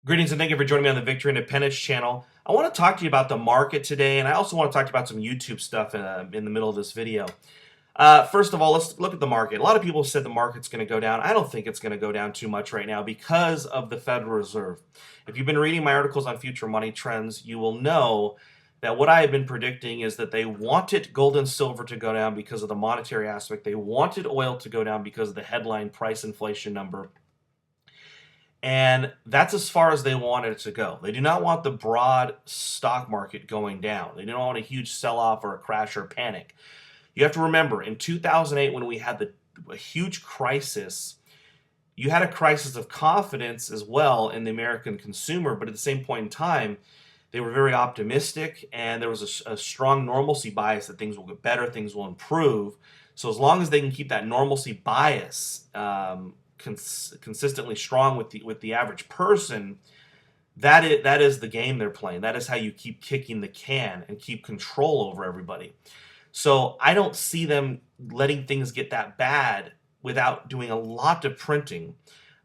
Greetings and thank you for joining me on the Victory Independence channel. I want to talk to you about the market today, and I also want to talk to you about some YouTube stuff in the middle of this video. First of all, let's look at the market. A lot of people said the market's going to go down. I don't think it's going to go down too much right now because of the Federal Reserve. If you've been reading my articles on future money trends, you will know that what I have been predicting is that they wanted gold and silver to go down because of the monetary aspect. They wanted oil to go down because of the headline price inflation number. And that's as far as they wanted it to go. They do not want the broad stock market going down. They don't want a huge sell-off or a crash or a panic. You have to remember, in 2008, when we had a huge crisis, you had a crisis of confidence as well in the American consumer, but at the same point in time, they were very optimistic, and there was a strong normalcy bias that things will get better, things will improve. So as long as they can keep that normalcy bias consistently strong with the average person, that is the game they're playing. That is how you keep kicking the can and keep control over everybody. So I don't see them letting things get that bad without doing a lot of printing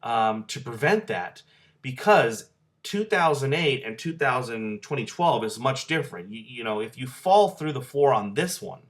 to prevent that, because 2008 and 2012 is much different. You know, if you fall through the floor on this one,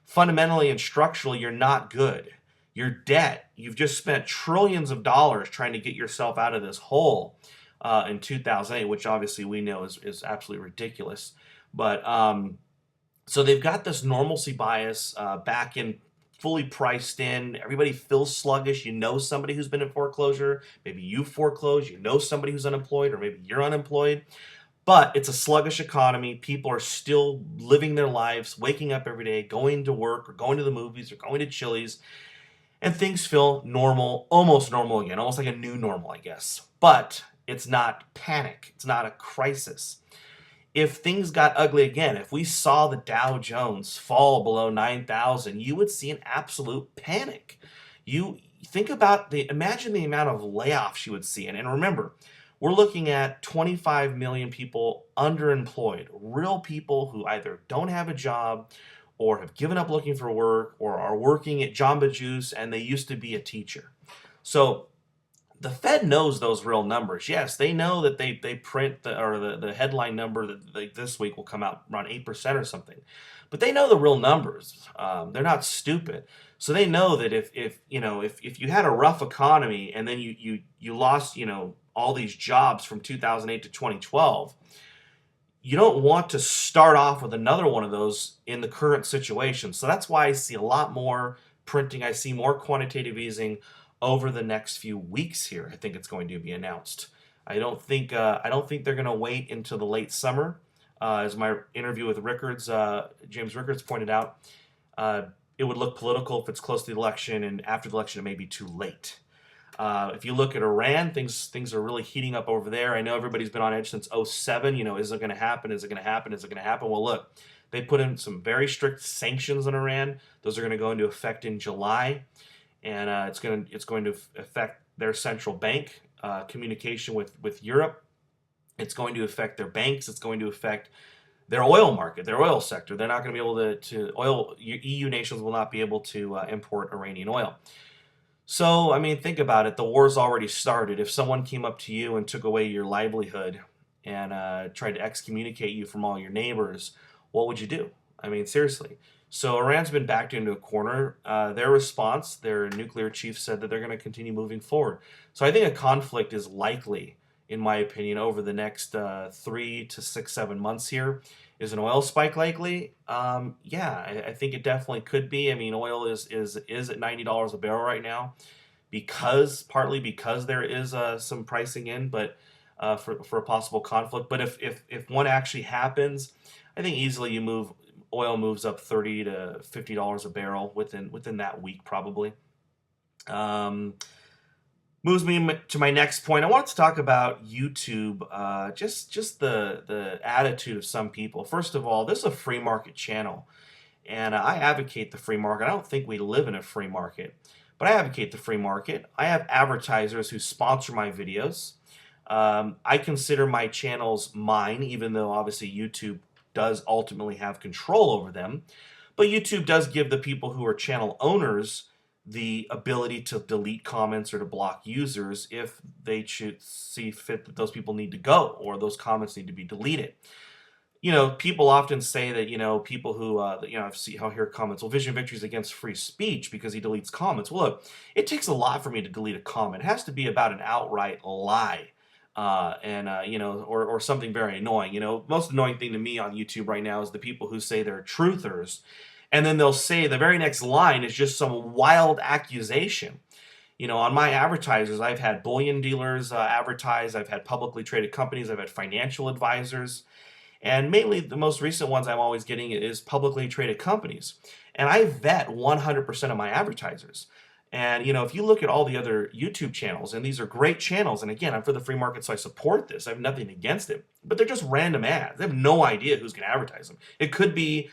fundamentally and structurally, you're not good. Your debt, you've just spent trillions of dollars trying to get yourself out of this hole in 2008, which obviously we know is absolutely ridiculous. But so they've got this normalcy bias back in, fully priced in. Everybody feels sluggish. You know somebody who's been in foreclosure. Maybe you foreclosed. You know somebody who's unemployed, or maybe you're unemployed. But it's a sluggish economy. People are still living their lives, waking up every day, going to work, or going to the movies, or going to Chili's. And things feel normal, almost normal again, almost like a new normal, I guess. But it's not panic. It's not a crisis. If things got ugly again, if we saw the Dow Jones fall below 9,000, you would see an absolute panic. You think about imagine the amount of layoffs you would see. And remember, we're looking at 25 million people underemployed, real people who either don't have a job or have given up looking for work, or are working at Jamba Juice and they used to be a teacher. So the Fed knows those real numbers. Yes, they know that they print the headline number that this week will come out around 8% or something. But they know the real numbers. They're not stupid. So they know that if you had a rough economy and then you lost all these jobs from 2008 to 2012, you don't want to start off with another one of those in the current situation. So that's why I see a lot more printing. I see more quantitative easing over the next few weeks here. I think it's going to be announced. I don't think they're going to wait until the late summer. As my interview with Rickards, James Rickards pointed out, it would look political if it's close to the election, and after the election it may be too late. If you look at Iran, things are really heating up over there. I know everybody's been on edge since 2007. Is it going to happen? Is it going to happen? Is it going to happen? Well, look, they put in some very strict sanctions on Iran. Those are going to go into effect in July, and it's going to affect their central bank, communication with Europe. It's going to affect their banks. It's going to affect their oil market, their oil sector. They're not going to be able to EU nations will not be able to import Iranian oil. So, I mean, think about it. The war's already started. If someone came up to you and took away your livelihood and tried to excommunicate you from all your neighbors, what would you do? I mean, seriously. So Iran's been backed into a corner. Their response, their nuclear chief said that they're going to continue moving forward. So I think a conflict is likely, in my opinion, over the next 3 to 6, 7 months here. Is an oil spike likely? Yeah, I think it definitely could be. I mean, oil is at $90 a barrel right now, partly because there is some pricing in, but for a possible conflict. But if one actually happens, I think easily oil moves up $30 to $50 a barrel within that week probably. Moves me to my next point. I wanted to talk about YouTube, just the attitude of some people. First of all, this is a free market channel, and I advocate the free market. I don't think we live in a free market, but I advocate the free market. I have advertisers who sponsor my videos. I consider my channels mine, even though obviously YouTube does ultimately have control over them. But YouTube does give the people who are channel owners the ability to delete comments or to block users if they should see fit that those people need to go or those comments need to be deleted. People often say that, people who, I'll hear comments, well, Vision Victory is against free speech because he deletes comments. Well, look, it takes a lot for me to delete a comment. It has to be about an outright lie. Or something very annoying. Most annoying thing to me on YouTube right now is the people who say they're truthers, and then they'll say the very next line is just some wild accusation. On my advertisers, I've had bullion dealers advertise, I've had publicly traded companies, I've had financial advisors, and mainly the most recent ones I'm always getting is publicly traded companies. And I vet 100% of my advertisers. And if you look at all the other YouTube channels, and these are great channels, and again, I'm for the free market, so I support this. I have nothing against it, but they're just random ads. They have no idea who's going to advertise them. It could be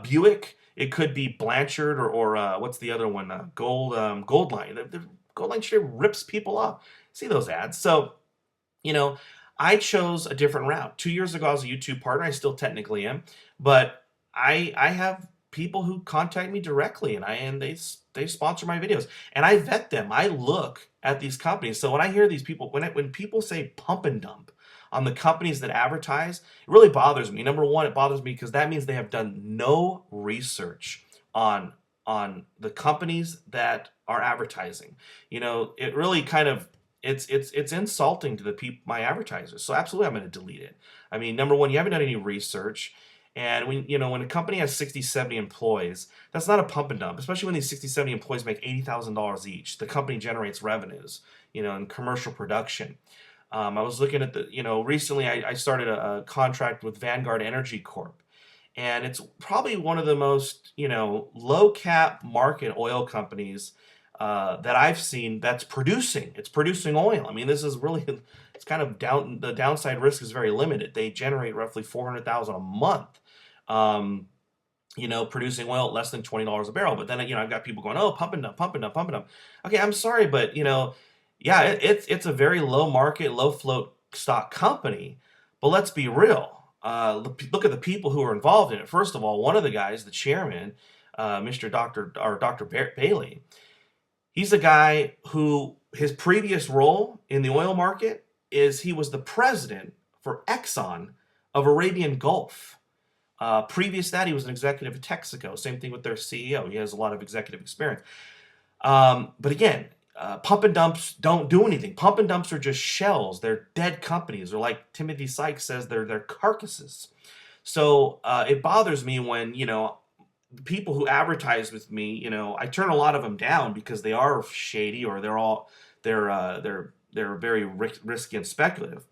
Buick, it could be Blanchard, or what's the other one? Goldline. The Goldline straight rips people off. See those ads? So, I chose a different route. 2 years ago, I was a YouTube partner. I still technically am, but I have people who contact me directly, and they sponsor my videos, and I vet them. I look at these companies. So when I hear these people, when people say pump and dump on the companies that advertise, it really bothers me. Number one, it bothers me because that means they have done no research on the companies that are advertising. It really kind of it's insulting to the people, my advertisers. So absolutely, I'm going to delete it. I mean, number one, you haven't done any research. And when a company has 60, 70 employees, that's not a pump and dump, especially when these 60, 70 employees make $80,000 each. The company generates revenues, in commercial production. I was looking at recently I started a contract with Vanguard Energy Corp. And it's probably one of the most, low cap market oil companies that I've seen that's producing. It's producing oil. I mean, this is really, it's kind of the downside risk is very limited. They generate roughly $400,000 a month. Producing oil at less than $20 a barrel. But then, I've got people going, oh, pump and dump, pump and dump, pump and dump. Okay, I'm sorry, but, yeah, it's a very low market, low float stock company. But let's be real. Look at the people who are involved in it. First of all, one of the guys, the chairman, Dr. Bailey, he's a guy who his previous role in the oil market is he was the president for Exxon of Arabian Gulf. Previous to that, he was an executive at Texaco. Same thing with their CEO. He has a lot of executive experience. But again, pump and dumps don't do anything. Pump and dumps are just shells. They're dead companies. Or like Timothy Sykes says, they're carcasses. So it bothers me when, people who advertise with me, I turn a lot of them down because they are shady or they're very risky and speculative.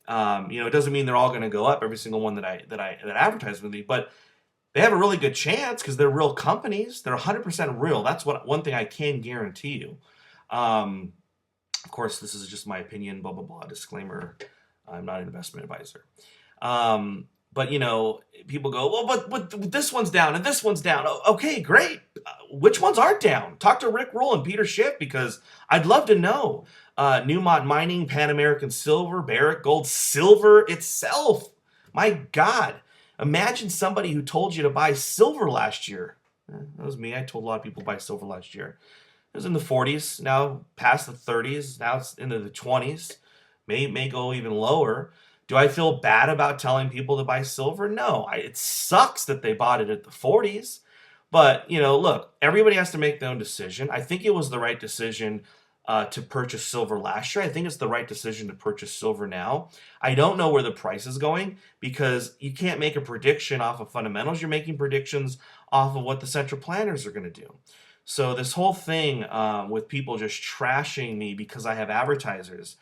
It doesn't mean they're all going to go up, every single one that advertise with me, but they have a really good chance because they're real companies. They're 100% real. That's one thing I can guarantee you. Of course, this is just my opinion, blah, blah, blah, disclaimer. I'm not an investment advisor. But, people go, well, but this one's down and this one's down. Oh, okay, great. Which ones aren't down? Talk to Rick Roll and Peter Schiff because I'd love to know. Newmont Mining, Pan American Silver, Barrick Gold, silver itself. My God. Imagine somebody who told you to buy silver last year. That was me. I told a lot of people to buy silver last year. It was in the 40s, now past the 30s, now it's into the 20s. May go even lower. Do I feel bad about telling people to buy silver? No. It sucks that they bought it at the 40s. But, look, everybody has to make their own decision. I think it was the right decision to purchase silver last year. I think it's the right decision to purchase silver now. I don't know where the price is going because you can't make a prediction off of fundamentals. You're making predictions off of what the central planners are going to do. So this whole thing with people just trashing me because I have advertisers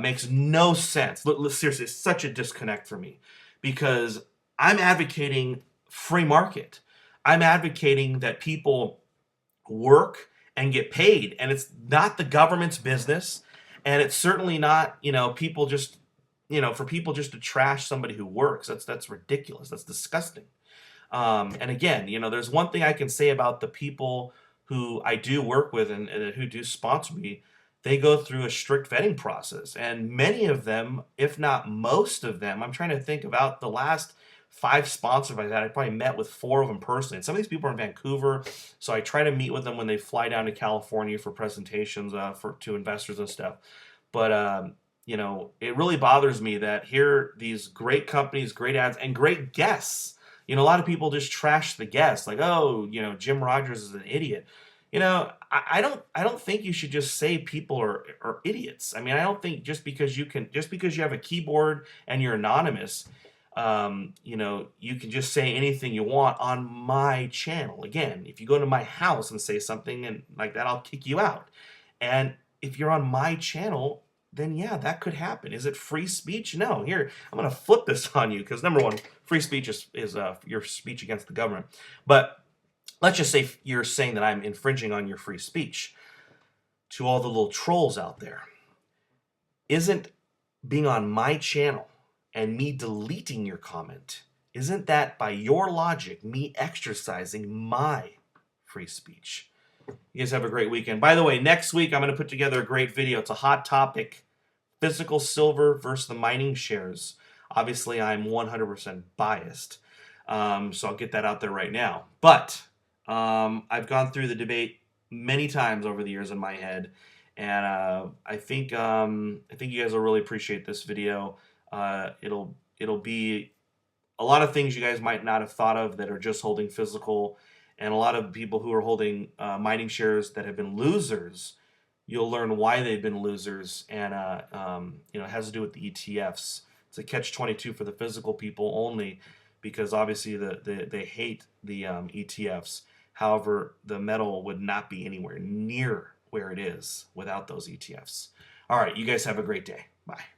makes no sense. Seriously, it's such a disconnect for me because I'm advocating free market. I'm advocating that people work and get paid, and it's not the government's business, and it's certainly not, people just, for people just to trash somebody who works. That's ridiculous. That's disgusting. And again, there's one thing I can say about the people who I do work with and who do sponsor me. They go through a strict vetting process, and many of them, if not most of them, I'm trying to think about the last 5 sponsors like that. I probably met with 4 of them personally. And some of these people are in Vancouver, so I try to meet with them when they fly down to California for presentations to investors and stuff. But you know, it really bothers me that here these great companies, great ads, and great guests. You know, a lot of people just trash the guests, like, oh, you know, Jim Rogers is an idiot. You know, I don't think you should just say people are idiots. I mean, I don't think just because you have a keyboard and you're anonymous, you know, you can just say anything you want on my channel. Again, if you go to my house and say something and like that, I'll kick you out. And if you're on my channel, then yeah, that could happen. Is it free speech? No. Here, I'm going to flip this on you because number one, free speech is your speech against the government. But let's just say you're saying that I'm infringing on your free speech. To all the little trolls out there, isn't being on my channel and me deleting your comment, isn't that by your logic me exercising my free speech? You guys have a great weekend. By the way, next week I'm going to put together a great video. It's a hot topic. Physical silver versus the mining shares. Obviously, I'm 100% biased. So I'll get that out there right now. But I've gone through the debate many times over the years in my head. And I think you guys will really appreciate this video. It'll be a lot of things you guys might not have thought of that are just holding physical, and a lot of people who are holding mining shares that have been losers. You'll learn why they've been losers, and you know, it has to do with the ETFs. It's a catch-22 for the physical people only, because obviously they hate the ETFs. However, the metal would not be anywhere near where it is without those ETFs. All right, you guys have a great day. Bye.